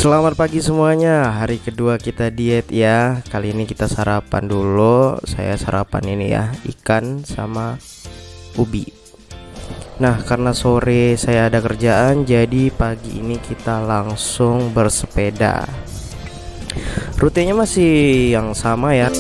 Selamat pagi semuanya, hari kedua kita diet ya. Kali ini kita sarapan dulu. Saya sarapan ini ya, ikan sama ubi. Nah, karena sore saya ada kerjaan, jadi pagi ini kita langsung bersepeda. Rutenya masih yang sama ya.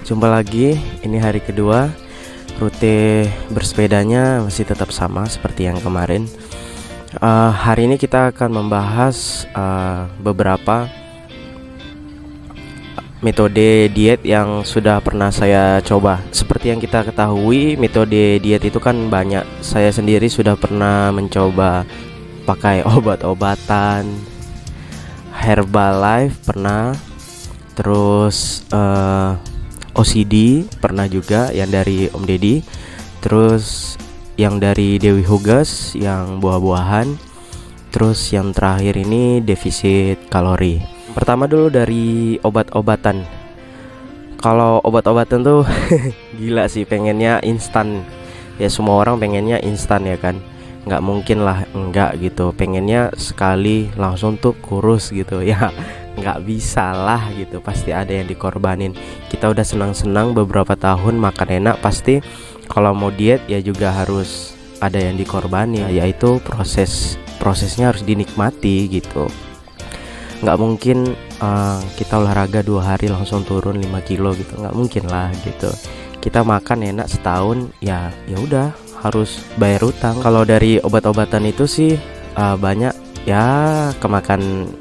Jumpa lagi, ini hari kedua. Rute bersepedanya masih tetap sama seperti yang kemarin. Hari ini kita akan membahas beberapa metode diet yang sudah pernah saya coba. Seperti yang kita ketahui, metode diet itu kan banyak. Saya sendiri sudah pernah mencoba pakai obat-obatan, Herbalife pernah, terus OCD pernah juga yang dari Om Deddy, terus yang dari Dewi Hugas yang buah-buahan, terus yang terakhir ini defisit kalori. Pertama dulu dari obat-obatan. Kalau obat-obatan tuh gila sih, pengennya instan. Ya semua orang pengennya instan ya kan. Nggak mungkin lah enggak gitu. Pengennya sekali langsung tuh kurus gitu ya. Nggak bisa lah gitu, pasti ada yang dikorbanin. Kita udah senang-senang beberapa tahun makan enak, pasti kalau mau diet ya juga harus ada yang dikorbanin, yaitu prosesnya harus dinikmati gitu. Nggak mungkin kita olahraga 2 hari langsung turun 5 kilo gitu, nggak mungkin lah gitu. Kita makan enak setahun ya udah harus bayar utang. Kalau dari obat-obatan itu sih banyak ya kemakan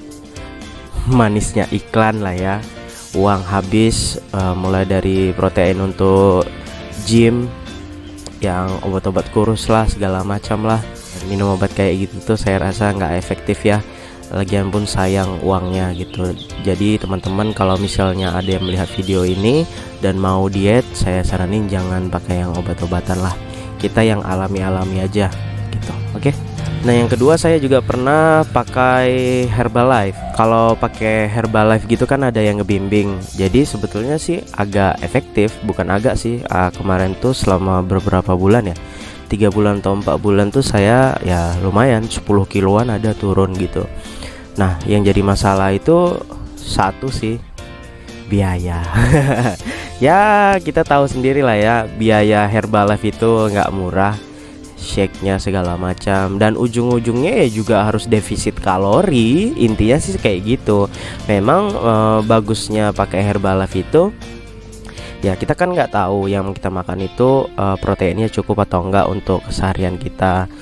manisnya iklan lah ya. Uang habis, mulai dari protein untuk gym, yang obat-obat kurus lah, segala macam lah. Minum obat kayak gitu tuh saya rasa nggak efektif ya. Lagian pun sayang uangnya gitu. Jadi teman-teman kalau misalnya ada yang melihat video ini dan mau diet, saya saranin jangan pakai yang obat-obatan lah. Kita yang alami-alami aja gitu. Oke? Nah, yang kedua saya juga pernah pakai Herbalife. Kalau pakai Herbalife gitu kan ada yang ngebimbing. Jadi sebetulnya sih agak efektif, bukan agak sih. Kemarin tuh selama beberapa bulan ya, 3 bulan atau 4 bulan tuh saya ya lumayan 10 kiloan ada turun gitu. Nah, yang jadi masalah itu satu sih, biaya. Ya kita tahu sendiri lah ya, biaya Herbalife itu nggak murah. Shake-nya segala macam, dan ujung-ujungnya ya juga harus defisit kalori. Intinya sih kayak gitu. Memang bagusnya pakai Herbalife itu ya kita kan nggak tahu yang kita makan itu proteinnya cukup atau enggak untuk keseharian kita,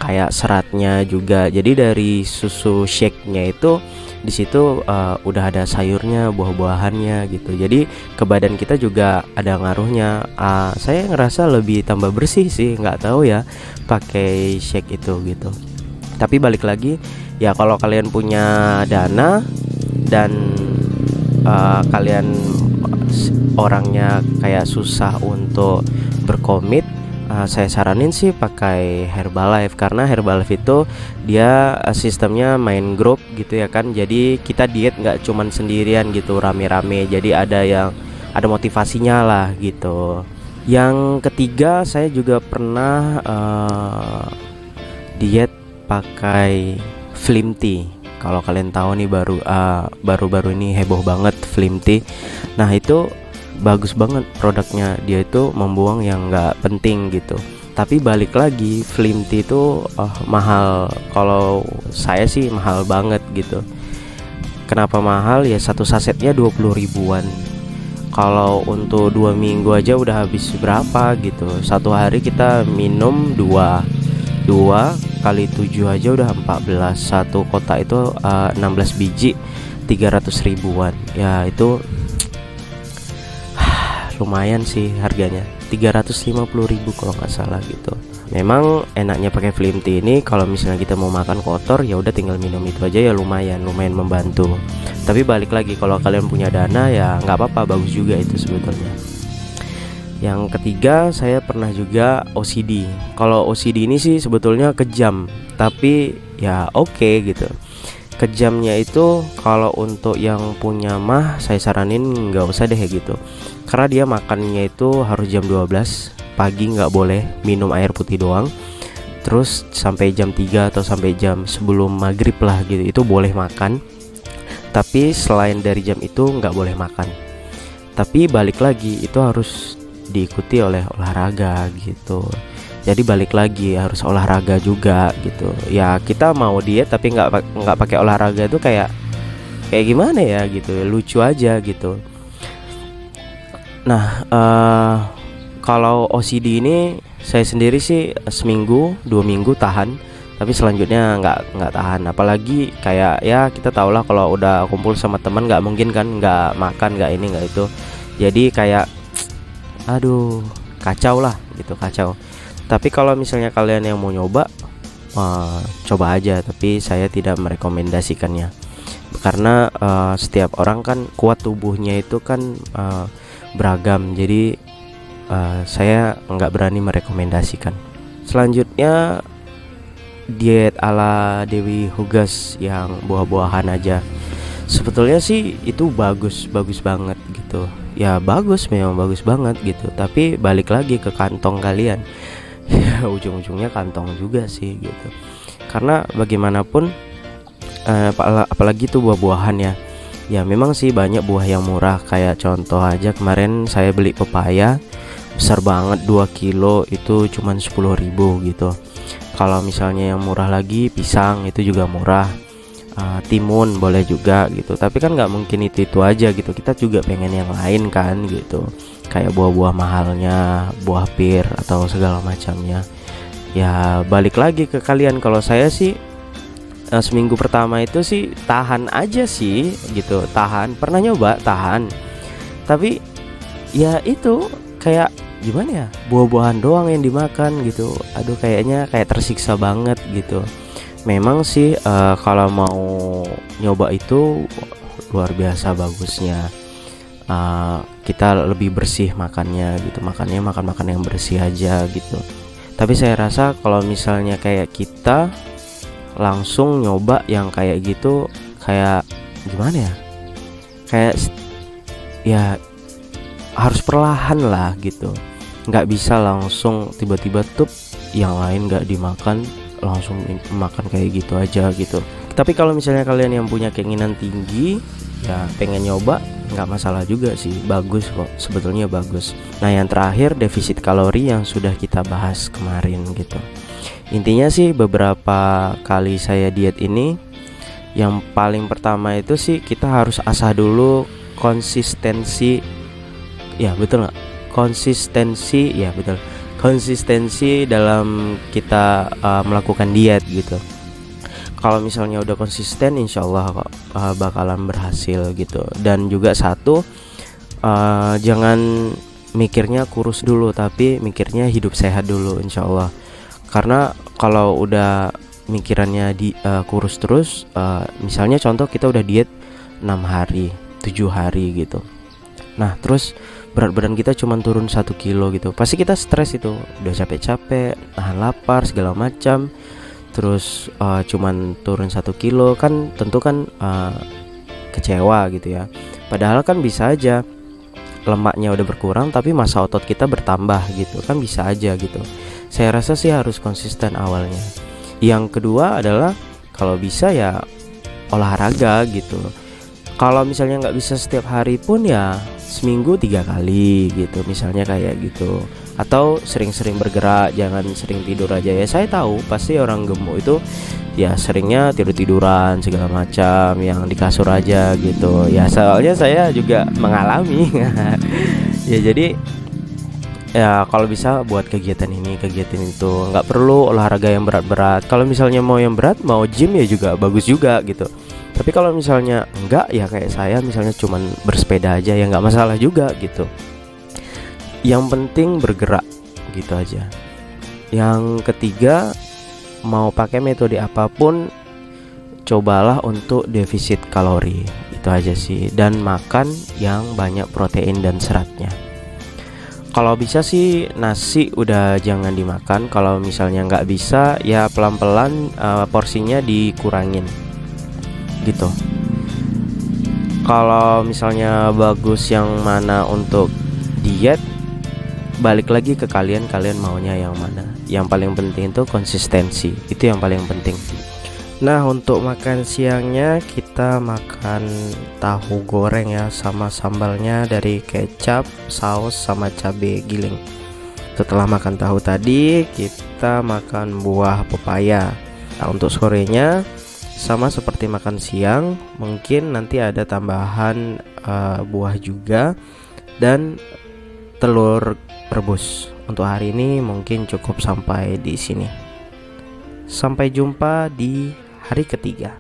kayak seratnya juga. Jadi dari susu shake-nya itu di situ udah ada sayurnya, buah-buahannya gitu. Jadi ke badan kita juga ada ngaruhnya. Saya ngerasa lebih tambah bersih sih, nggak tahu ya pakai shake itu gitu. Tapi balik lagi ya, kalau kalian punya dana dan kalian orangnya kayak susah untuk berkomit, saya saranin sih pakai Herbalife, karena Herbalife itu dia sistemnya main grup gitu ya kan. Jadi kita diet nggak cuman sendirian gitu rame-rame, jadi ada motivasinya lah gitu. Yang ketiga saya juga pernah diet pakai Slim Tea. Kalau kalian tahu nih, baru-baru ini heboh banget Slim Tea. Nah itu bagus banget produknya, dia itu membuang yang nggak penting gitu. Tapi balik lagi, Slim Tea itu mahal. Kalau saya sih mahal banget gitu. Kenapa mahal? Ya satu sasetnya 20 ribuan. Kalau untuk 2 minggu aja udah habis berapa gitu. Satu hari kita minum 2 kali 7 aja udah 14. Satu kotak itu 16 biji 300 ribuan. Ya itu lumayan sih harganya, 350 ribu kalau nggak salah gitu. Memang enaknya pakai Slim Tea ini kalau misalnya kita mau makan kotor ya udah tinggal minum itu aja, ya lumayan membantu. Tapi balik lagi, kalau kalian punya dana ya nggak apa-apa, bagus juga itu sebetulnya. Yang ketiga, saya pernah juga OCD. Kalau OCD ini sih sebetulnya kejam, tapi ya oke gitu. Kejamnya itu kalau untuk yang punya mah saya saranin nggak usah deh gitu. Karena dia makannya itu harus jam 12 pagi, nggak boleh minum air putih doang. Terus sampai jam 3 atau sampai jam sebelum maghrib lah gitu, itu boleh makan. Tapi selain dari jam itu nggak boleh makan. Tapi balik lagi itu harus diikuti oleh olahraga gitu. Jadi balik lagi harus olahraga juga gitu. Ya kita mau diet tapi nggak pakai olahraga itu kayak gimana ya gitu, lucu aja gitu. Nah, kalau OCD ini saya sendiri sih seminggu 2 minggu tahan, tapi selanjutnya nggak tahan. Apalagi kayak ya kita tahulah kalau udah kumpul sama teman nggak mungkin kan nggak makan, nggak ini nggak itu. Jadi kayak aduh kacau lah gitu, kacau. Tapi kalau misalnya kalian yang mau nyoba, coba aja. Tapi saya tidak merekomendasikannya karena setiap orang kan kuat tubuhnya itu kan beragam. Jadi saya nggak berani merekomendasikan. Selanjutnya diet ala Dewi Hugas yang buah-buahan aja. Sebetulnya sih itu bagus banget gitu. Ya bagus, memang bagus banget gitu. Tapi balik lagi ke kantong kalian. Ya ujung-ujungnya kantong juga sih gitu. Karena bagaimanapun apalagi tuh buah-buahan ya. Ya memang sih banyak buah yang murah. Kayak contoh aja kemarin saya beli pepaya besar banget 2 kilo itu cuman 10.000 gitu. Kalau misalnya yang murah lagi pisang itu juga murah. Timun boleh juga gitu. Tapi kan nggak mungkin itu aja gitu. Kita juga pengen yang lain kan gitu. Kayak buah-buah mahalnya, buah pir atau segala macamnya. Ya balik lagi ke kalian. Kalau saya sih seminggu pertama itu sih tahan aja sih gitu. Tahan, pernah nyoba tahan. Tapi ya itu kayak gimana ya, buah-buahan doang yang dimakan gitu. Aduh kayaknya kayak tersiksa banget gitu. Memang sih kalau mau nyoba itu luar biasa bagusnya. Kita lebih bersih makannya gitu. Makan yang bersih aja gitu. Tapi saya rasa kalau misalnya kayak kita langsung nyoba yang kayak gitu, kayak gimana ya, kayak ya harus perlahan lah gitu. Nggak bisa langsung tiba-tiba tuh yang lain nggak dimakan langsung makan kayak gitu aja gitu. Tapi kalau misalnya kalian yang punya keinginan tinggi ya pengen nyoba, nggak masalah juga sih, bagus kok, sebetulnya bagus. Nah yang terakhir defisit kalori yang sudah kita bahas kemarin gitu. Intinya sih beberapa kali saya diet ini, yang paling pertama itu sih kita harus asah dulu konsistensi. Ya betul nggak? Konsistensi, ya betul. Konsistensi dalam kita melakukan diet gitu. Kalau misalnya udah konsisten, insya Allah kok bakalan berhasil gitu. Dan juga satu, jangan mikirnya kurus dulu, tapi mikirnya hidup sehat dulu, insya Allah. Karena kalau udah mikirannya kurus terus, misalnya contoh kita udah diet 6 hari, 7 hari gitu. Nah terus berat badan kita cuma turun 1 kilo gitu, pasti kita stres itu, udah capek-capek, nahan lapar segala macam. Terus cuman turun 1 kilo kan tentu kan kecewa gitu ya. Padahal kan bisa aja lemaknya udah berkurang tapi massa otot kita bertambah gitu, kan bisa aja gitu. Saya rasa sih harus konsisten awalnya. Yang kedua adalah kalau bisa ya olahraga gitu. Kalau misalnya nggak bisa setiap hari pun ya seminggu 3 kali gitu, misalnya kayak gitu. Atau sering-sering bergerak, jangan sering tidur aja ya. Saya tahu pasti orang gemuk itu ya seringnya tidur-tiduran segala macam, yang di kasur aja gitu. Ya soalnya saya juga mengalami. Ya jadi ya kalau bisa buat kegiatan ini, kegiatan itu, nggak perlu olahraga yang berat-berat. Kalau misalnya mau yang berat, mau gym ya juga bagus juga gitu. Tapi kalau misalnya enggak ya kayak saya misalnya cuman bersepeda aja ya nggak masalah juga gitu. Yang penting bergerak gitu aja. Yang ketiga, mau pakai metode apapun cobalah untuk defisit kalori, itu aja sih. Dan makan yang banyak protein dan seratnya. Kalau bisa sih nasi udah jangan dimakan. Kalau misalnya nggak bisa ya pelan-pelan porsinya dikurangin gitu. Kalau misalnya bagus yang mana untuk diet, balik lagi ke kalian maunya yang mana. Yang paling penting itu konsistensi, itu yang paling penting. Nah, untuk makan siangnya kita makan tahu goreng ya, sama sambalnya dari kecap, saus, sama cabai giling. Setelah makan tahu tadi, kita makan buah pepaya. Nah, untuk sorenya sama seperti makan siang, mungkin nanti ada tambahan buah juga dan telur rebus. Untuk hari ini mungkin cukup sampai di sini. Sampai jumpa di hari ketiga.